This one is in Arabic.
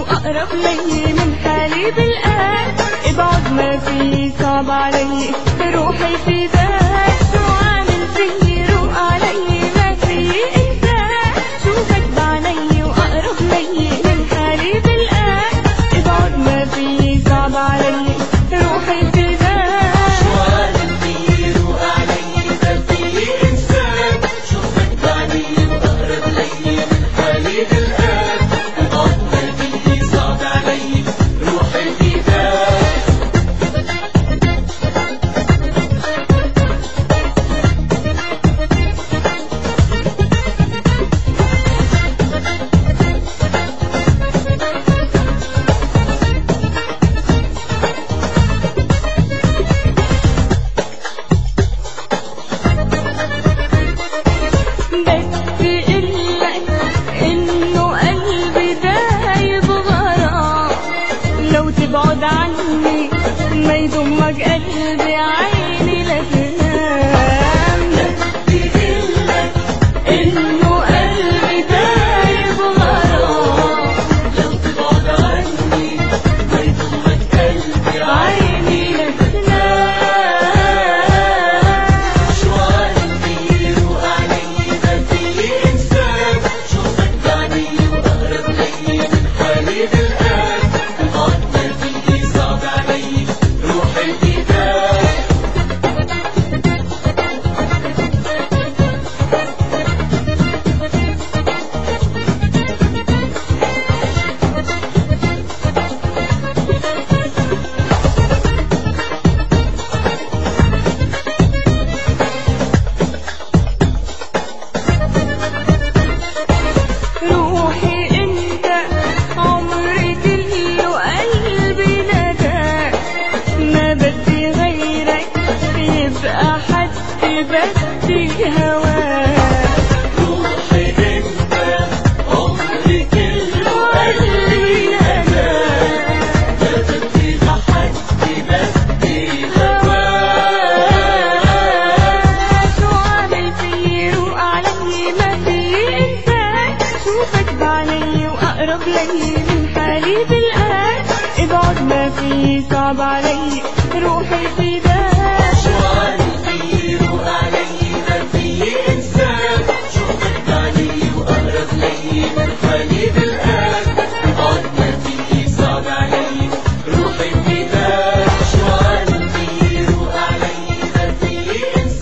اقرب لي من حالي بالآن، ابعد ما في صعب علي روحي في ذاك. شو عامل فيي روق علي ما في انسان، شوفك بعيني واقرب لي من حالي بالآن، ابعد ما في صعب علي روحي في ذاك. شو عامل فيي روق علي ما في انسان، شوفك بعيني واقرب لي من حالي بالآن، ابعد ما في صعب علي روحي في ذاك. تبعد عني ما يضمك قلبي عيني لا تنام. بدي اقلك انه قلبي دايب غرام، لو تبعد عني ما يضمك قلبي عيني لا تنام. شو عامل فيي روق علي ما في انسان، شوفك بعيني واقرب لي من حالي بالآن، ابعد ما في صعب علي روحي في ذاك. روحي انت عمري كله قلبي نداك، ما بدي غيرك يبقى حد بدي هواك. روحي انت عمري كله قلبي نداك، ما بدي لحد بدي هواك. شو عامل فيي روق علي ما في انسان، شوفك بعيني واقرب لي من حالي بالآن، ابعد ما في صعب علي روحي في ذاك. شو